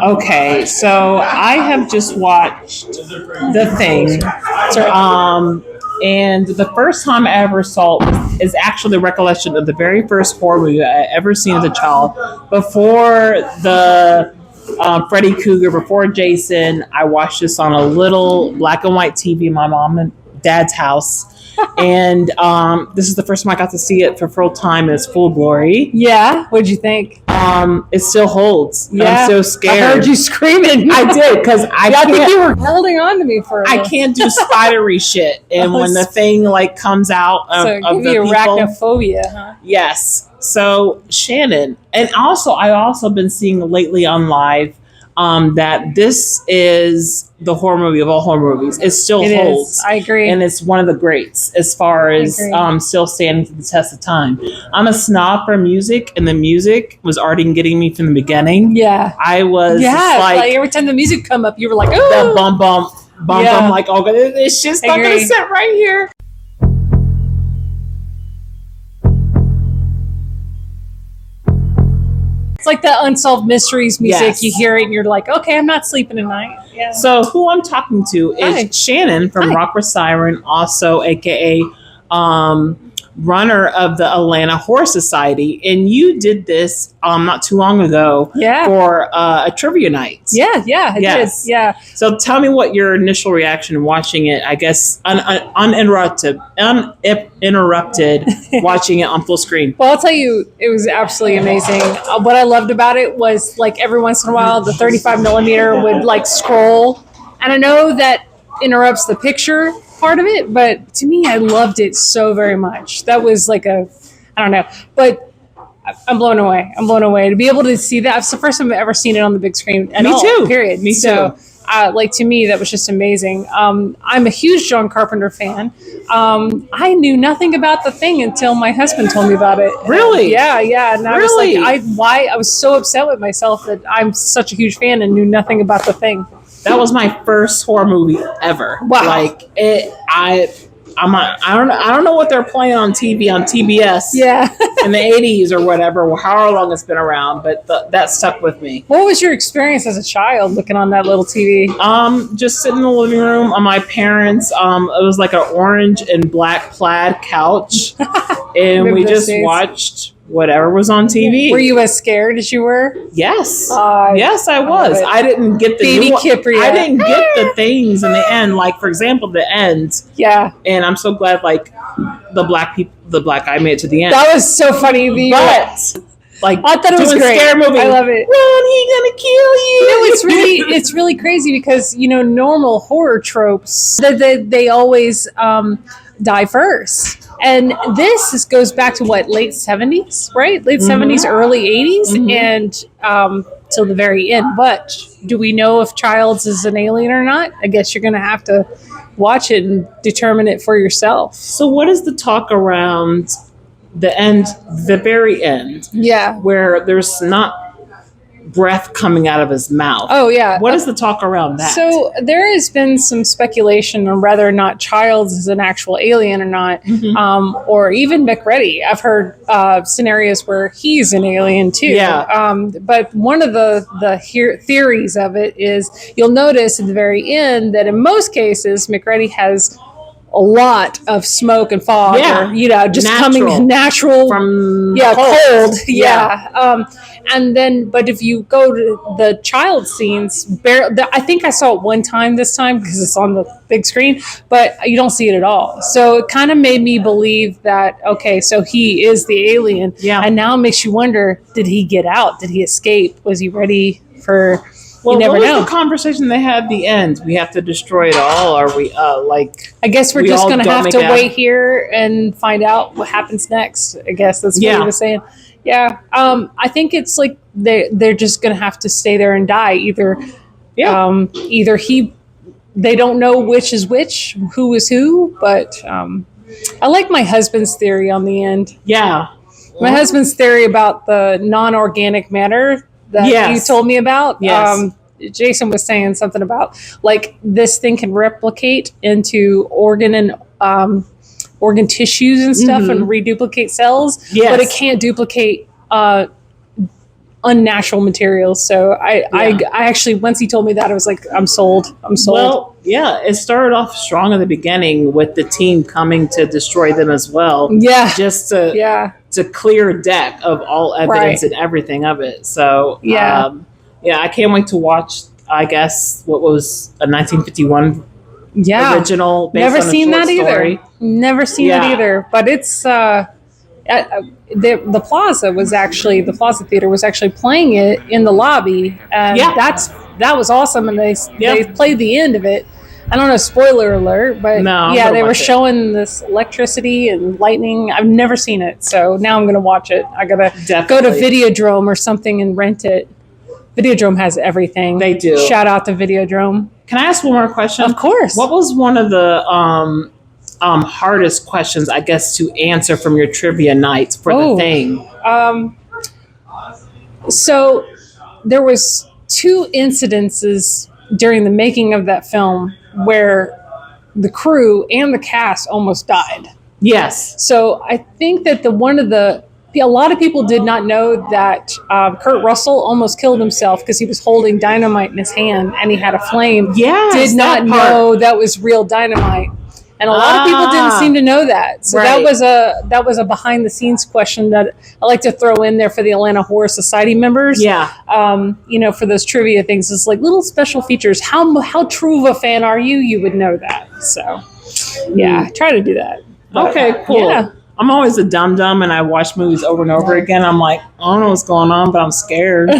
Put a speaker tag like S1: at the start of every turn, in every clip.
S1: Okay, so I have just watched The Thing. And the first time I ever saw it is actually the recollection of the very first horror movie I ever seen as a child. Before the Freddy Krueger, before Jason, I watched this on a little black and white TV in my mom and dad's house. And this is the first time I got to see it for full time in its full glory.
S2: Yeah, what'd you think?
S1: It still holds.
S2: Yeah,
S1: I'm so scared.
S2: I heard you screaming.
S1: I did because
S2: I think you were holding on to me for a
S1: I can't do spidery shit, and when the thing like comes out of the people,
S2: arachnophobia, huh?
S1: Yes. So Shannon, and also I also been seeing lately on live that this is the horror movie of all horror movies. It still holds.
S2: I agree.
S1: And it's one of the greats as far as still standing to the test of time. I'm a snob for music, and the music was already getting me from the beginning.
S2: Yeah.
S1: I was
S2: like every time the music come up, you were like, oh.
S1: That bum, like, oh, it's just not going to sit right here.
S2: It's like the Unsolved Mysteries music. Yes. You hear it and you're like, okay, I'm not sleeping tonight. Yeah.
S1: So who I'm talking to is Shannon from Rock with Siren, also aka runner of the Atlanta Horror Society. And you did this not too long ago for a trivia night.
S2: Yeah, I did. Yeah.
S1: So tell me what your initial reaction watching it, I guess, uninterrupted watching it on full screen.
S2: Well, I'll tell you, it was absolutely amazing. What I loved about it was like every once in a while, the 35 millimeter would like scroll. And I know that interrupts the picture part of it, but to me, I loved it so very much. That was like I don't know, but I'm blown away. To be able to see that. It's the first time I've ever seen it on the big screen at all.
S1: Me too.
S2: Period.
S1: Me too.
S2: Like to me, that was just amazing. I'm a huge John Carpenter fan. I knew nothing about The Thing until my husband told me about it.
S1: Really?
S2: Yeah. And I was like, I was so upset with myself that I'm such a huge fan and knew nothing about The Thing.
S1: That was my first horror movie ever.
S2: Wow.
S1: Like I don't know what they're playing on TV on TBS.
S2: Yeah.
S1: In the 80s or whatever, or however long it's been around, but that stuck with me.
S2: What was your experience as a child looking on that little TV?
S1: Just sitting in the living room on my parents'. It was like an orange and black plaid couch, and we just watched whatever was on TV.
S2: Were you as scared as you were?
S1: Yes. Yes, I was. I didn't get the
S2: baby Kipria.
S1: I didn't get the things in the end. Like, for example, the end.
S2: Yeah.
S1: And I'm so glad, like, the black guy made it to the end.
S2: That was so funny.
S1: But like,
S2: I thought it was great.
S1: Scare movie.
S2: I love it.
S1: Run, he gonna kill you.
S2: It's really crazy because normal horror tropes they always die first. And this goes back to what, late 70s, right? Late 70s, early 80s, and till the very end. But do we know if Childs is an alien or not? I guess you're going to have to watch it and determine it for yourself.
S1: So what is the talk around the end, the very end?
S2: Yeah.
S1: Where there's not breath coming out of his mouth.
S2: Oh, yeah.
S1: What is the talk around that?
S2: So there has been some speculation on whether or not Childs is an actual alien or not, or even McReady. I've heard scenarios where he's an alien too.
S1: Yeah.
S2: But one of the theories of it is you'll notice at the very end that in most cases McReady has a lot of smoke and fog, or, just coming natural
S1: from
S2: cold. Yeah. And then, but if you go to the child scenes, I think I saw it one time this time because it's on the big screen, but you don't see it at all. So it kind of made me believe that, okay, so he is the alien.
S1: Yeah.
S2: And now it makes you wonder, did he get out? Did he escape? Was he ready for...
S1: Well,
S2: what
S1: was the conversation they had at the end? We have to destroy it all? Or we,
S2: I guess we're just going to have to wait here and find out what happens next. I guess that's what he was saying. Yeah. I think it's like they're just going to have to stay there and die. Either they don't know which is which, who is who, but I like my husband's theory on the end.
S1: Yeah.
S2: My husband's theory about the non-organic matter that you told me about.
S1: Yes.
S2: Jason was saying something about like this thing can replicate into organ tissues and stuff and reduplicate cells, but it can't duplicate unnatural materials. So I actually, once he told me that, I was like, I'm sold. I'm sold.
S1: Well, yeah, it started off strong in the beginning with the team coming to destroy them as well.
S2: Yeah.
S1: Just to clear a deck of all evidence and everything of it. So I can't wait to watch. I guess what was a 1951 original. Based
S2: Never
S1: on
S2: seen
S1: a short
S2: that either.
S1: story.
S2: Never seen it either. But it's the Plaza was actually the Plaza Theater was actually playing it in the lobby, and that was awesome. And they played the end of it. I don't know, spoiler alert, but they were showing this electricity and lightning. I've never seen it, so now I'm going to watch it. I got to go to Videodrome or something and rent it. Videodrome has everything.
S1: They do.
S2: Shout out to Videodrome.
S1: Can I ask one more question?
S2: Of course.
S1: What was one of the hardest questions, I guess, to answer from your trivia nights for The Thing?
S2: So there was 2 incidences during the making of that film where the crew and the cast almost died.
S1: Yes.
S2: So I think that a lot of people did not know that Kurt Russell almost killed himself because he was holding dynamite in his hand and he had a flame.
S1: Yes,
S2: did not know that was real dynamite. And a lot of people didn't seem to know that. So that was a behind the scenes question that I like to throw in there for the Atlanta Horror Society members.
S1: Yeah.
S2: For those trivia things, it's like little special features. How true of a fan are you? You would know that. So yeah, try to do that. But,
S1: okay, cool.
S2: Yeah.
S1: I'm always a dum-dum and I watch movies over and over again. I'm like, I don't know what's going on, but I'm scared.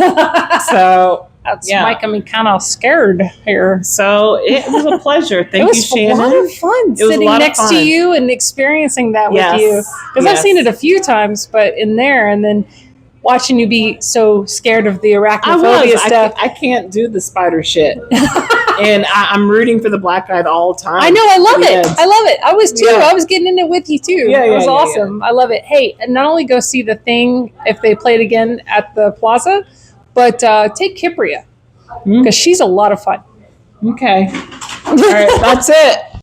S1: So
S2: that's making me kind of scared here.
S1: So it was a pleasure. Thank you, Shannon.
S2: It was a lot of fun sitting next to you and experiencing that with you. Because I've seen it a few times, but in there and then watching you be so scared of the arachnophobia stuff.
S1: I can't do the spider shit. And I'm rooting for the black guy all the time.
S2: I know. I love it. I love it. I was too. I was getting in it with you too.
S1: Yeah,
S2: it was awesome. I love it. Hey, and not only go see The Thing if they play it again at the Plaza, but take Kipria because she's a lot of fun.
S1: Okay. All right. That's it.